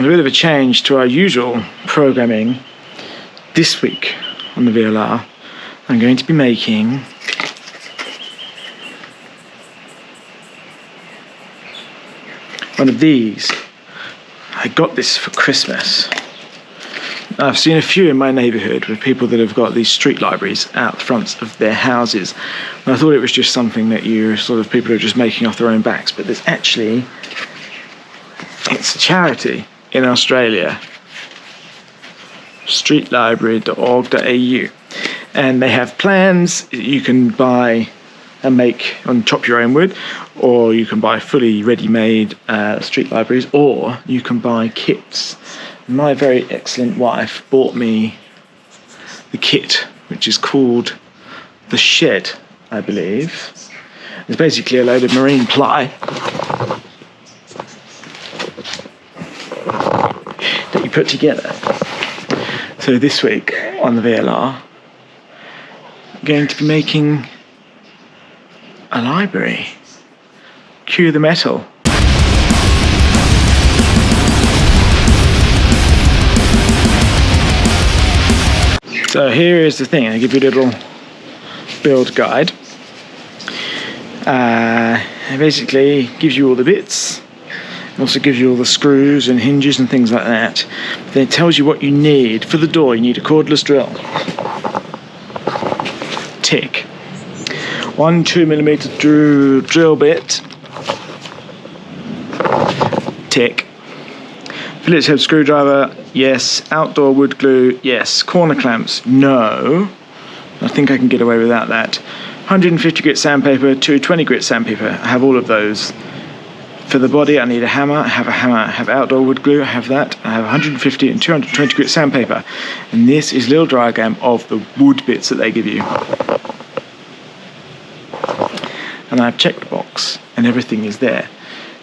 a bit of a change to our usual programming. This week on the VLR, I'm going to be making one of these. I got this for Christmas. I've seen a few in my neighbourhood with people that have got these street libraries out the fronts of their houses. And I thought it was just something that people are just making off their own backs. But it's a charity in Australia, streetlibrary.org.au. And they have plans. You can buy and make and chop your own wood, or you can buy fully ready-made street libraries, or you can buy kits. My very excellent wife bought me the kit, which is called the Shed, I believe. It's basically a load of marine ply that you put together. So this week on the VLR, I'm going to be making a library. Cue the metal. So here is the thing. I give you a little build guide. It basically gives you all the bits. It also gives you all the screws and hinges and things like that. Then it tells you what you need. For the door, you need a cordless drill. Tick. 1 2mm drill bit. Tick. Phillips head screwdriver, yes. Outdoor wood glue, yes. Corner clamps, no. I think I can get away without that. 150 grit sandpaper, 220 grit sandpaper. I have all of those. For the body, I need a hammer. I have a hammer. I have outdoor wood glue. I have that. I have 150 and 220 grit sandpaper. And this is a little diagram of the wood bits that they give you. And I've checked the box, and everything is there.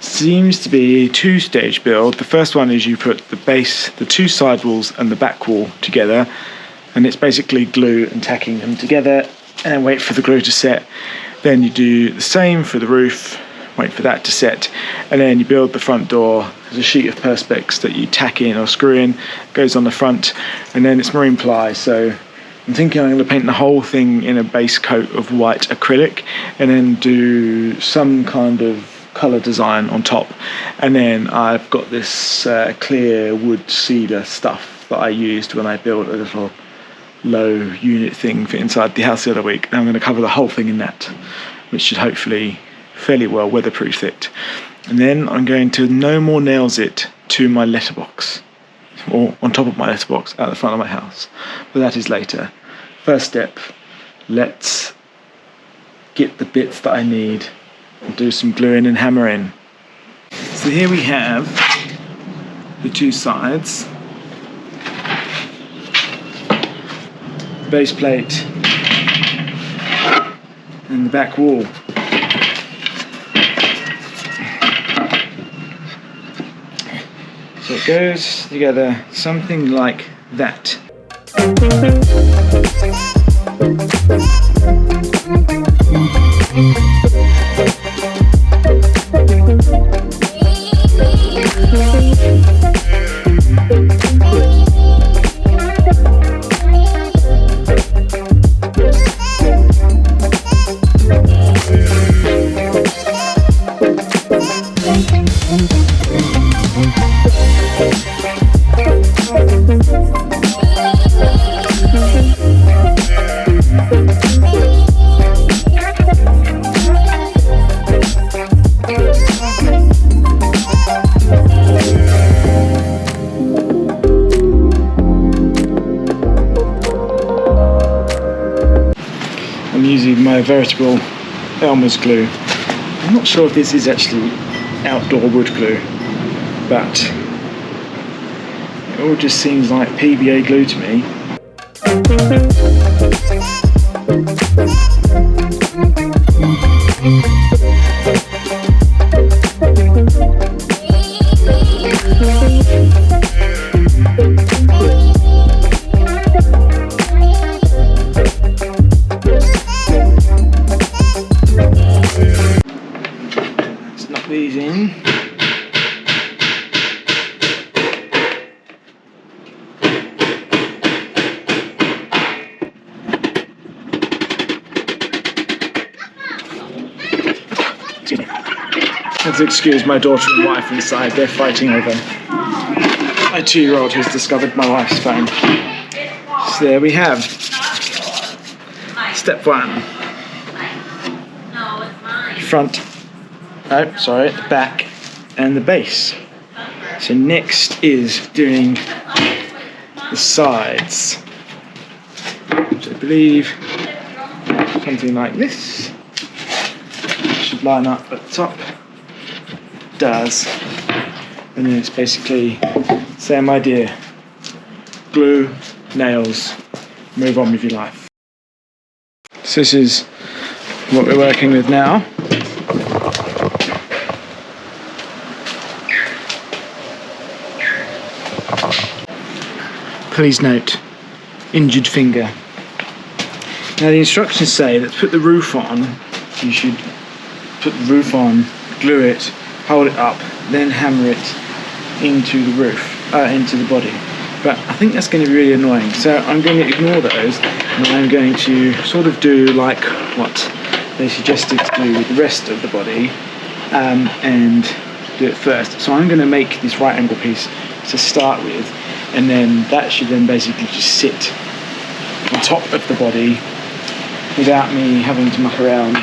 Seems to be a 2-stage build. The first one is you put the base, the 2 side walls and the back wall together, and it's basically glue and tacking them together and wait for the glue to set. Then you do the same for the roof, wait for that to set, and then you build the front door. There's a sheet of perspex that you tack in or screw in, goes on the front, and then it's marine ply. So I'm thinking I'm going to paint the whole thing in a base coat of white acrylic and then do some kind of colour design on top. And then I've got this clear wood cedar stuff that I used when I built a little low unit thing for inside the house the other week. And I'm going to cover the whole thing in that, which should hopefully fairly well weatherproof it. And then I'm going to no more nails it to my letterbox, or on top of my letterbox at the front of my house, but that is later. First step, let's get the bits that I need and do some gluing and hammering. So here we have the 2 sides, the base plate and the back wall. So it goes together something like that. I'm using my veritable Elmer's glue. I'm not sure if this is actually outdoor wood glue, but it all just seems like PVA glue to me. Snap these in. have to excuse my daughter and wife inside. They're fighting over. My 2-year-old has discovered my wife's phone. So there we have step 1. Front, the back and the base. So next is doing the sides, which I believe something like this. Should line up at the top. It does. And then it's basically same idea. Glue, nails, move on with your life. So this is what we're working with now. Please note, injured finger. Now the instructions say that to put the roof on, you should put the roof on, glue it, hold it up, then hammer it into the roof, into the body. But I think that's going to be really annoying, so I'm going to ignore those, and I'm going to sort of do like what they suggested to do with the rest of the body, and do it first. So I'm going to make this right angle piece to start with, and then that should then basically just sit on top of the body without me having to muck around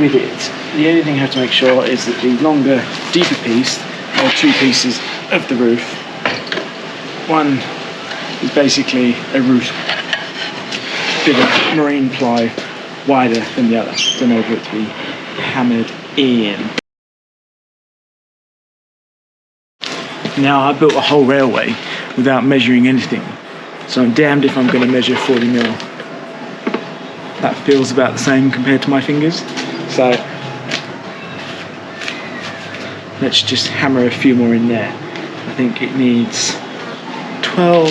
with it. The only thing I have to make sure is that the longer, deeper piece, or 2 pieces of the roof, one is basically a roof, bit of marine ply wider than the other, to enable it to be hammered in. Now I built a whole railway without measuring anything, so I'm damned if I'm going to measure 40mm. That feels about the same compared to my fingers, so let's just hammer a few more in there. I think it needs 12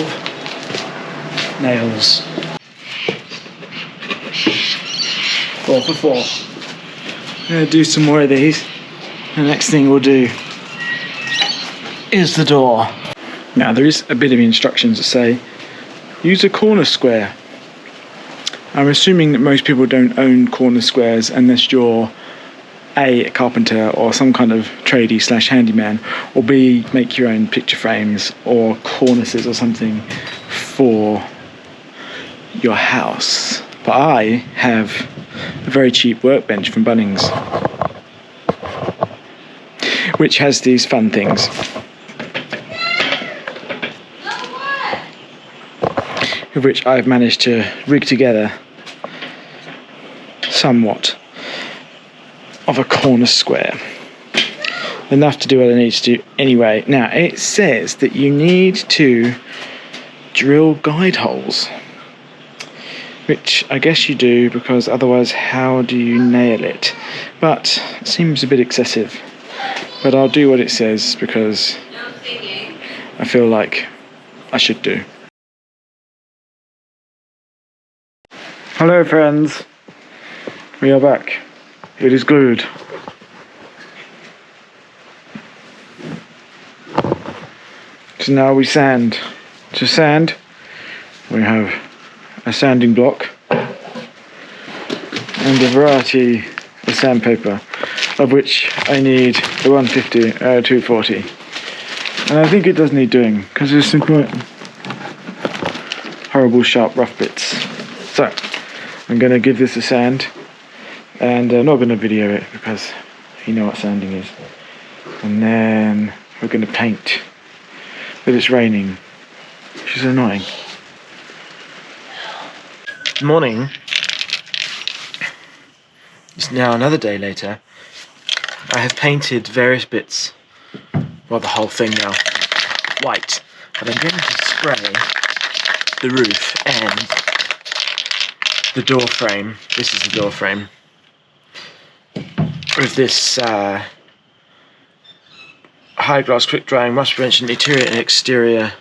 nails. 4 for 4. I'm going to do some more of these. The next thing we'll do is the door. Now there is a bit of instructions that say use a corner square. I'm assuming that most people don't own corner squares unless you're A carpenter or some kind of tradie / handyman, or B make your own picture frames or cornices or something for your house. But I have a very cheap workbench from Bunnings, which has these fun things. Of which I've managed to rig together somewhat of a corner square. Enough to do what I need to do anyway. Now it says that you need to drill guide holes, which I guess you do, because otherwise how do you nail it? But it seems a bit excessive. But I'll do what it says because I feel like I should do. Hello friends, we are back. It is glued. So now we sand. To sand, we have a sanding block and a variety of sandpaper, of which I need the 150, 240. And I think it does need doing, because there's some quite horrible sharp rough bits. So I'm going to give this a sand, and I'm not going to video it because you know what sanding is. And then we're going to paint, but it's raining, which is annoying. Morning. It's now another day later. I have painted various bits, well the whole thing now, white, but I'm going to spray the roof and the door frame. This is the door frame with this high gloss quick drying rust prevention interior and exterior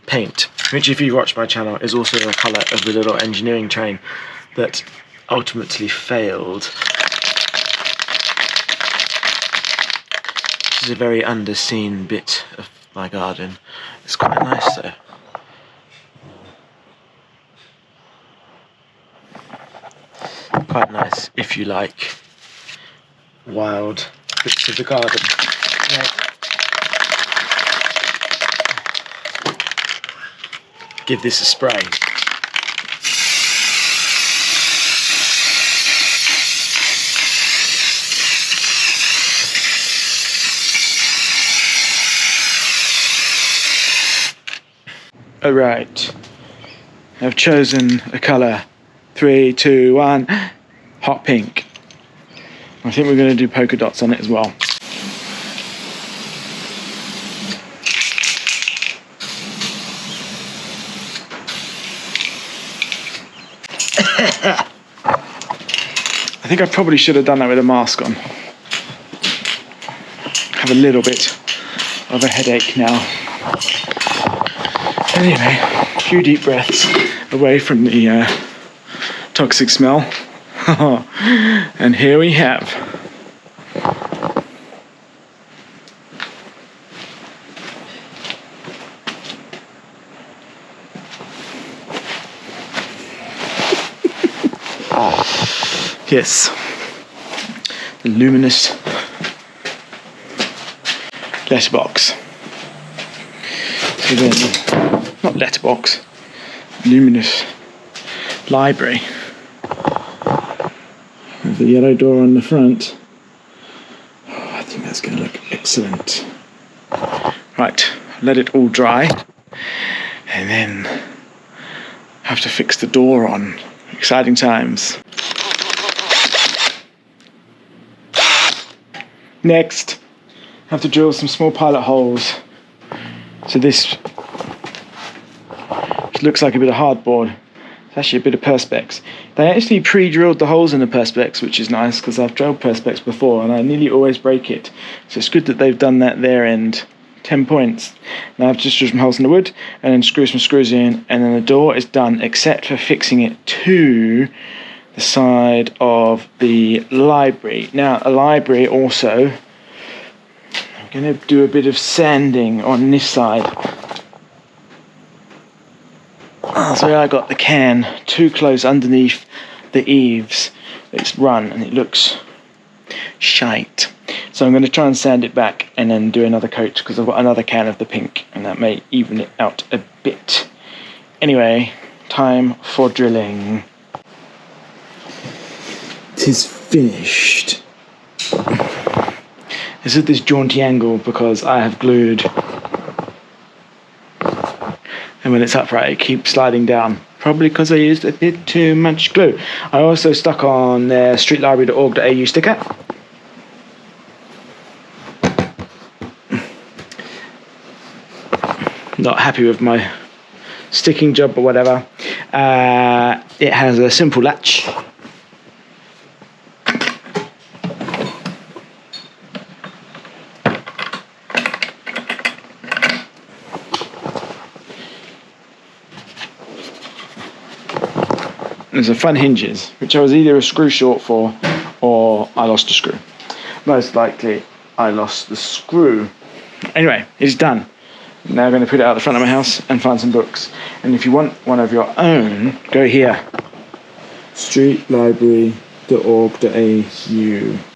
paint, which if you watch my channel is also the colour of the little engineering train that ultimately failed. This is a very underseen bit of my garden. It's quite nice though. Quite nice if you like wild aspects of the garden. Give this a spray. Alright, I've chosen a colour. 3, 2, 1, hot pink. I think we're going to do polka dots on it as well. I think I probably should have done that with a mask on. Have a little bit of a headache now. Anyway, a few deep breaths away from the toxic smell. And here we have yes, the luminous letterbox. So then, not letterbox, luminous library. With the yellow door on the front. Oh, I think that's going to look excellent. Right, let it all dry, and then have to fix the door on. Exciting times. Next, have to drill some small pilot holes. So this, which looks like a bit of hardboard, it's actually a bit of perspex. They actually pre-drilled the holes in the perspex, which is nice because I've drilled perspex before and I nearly always break it. So it's good that they've done that there end. 10 points. Now I've just drilled some holes in the wood and then screw some screws in, and then the door is done except for fixing it to the side of the library. Now a library also, I'm going to do a bit of sanding on this side. So I got the can too close underneath the eaves. It's run and it looks shite. So I'm going to try and sand it back and then do another coat because I've got another can of the pink and that may even it out a bit. Anyway, time for drilling. It is finished. It's at this jaunty angle because I have glued, and when it's upright it keeps sliding down. Probably because I used a bit too much glue. I also stuck on the streetlibrary.org.au sticker. Not happy with my sticking job or whatever. It has a simple latch. There's a front hinges, which I was either a screw short for or I lost a screw. Most likely I lost the screw. Anyway, it's done. Now I'm going to put it out the front of my house and find some books. And if you want one of your own, go here. streetlibrary.org.au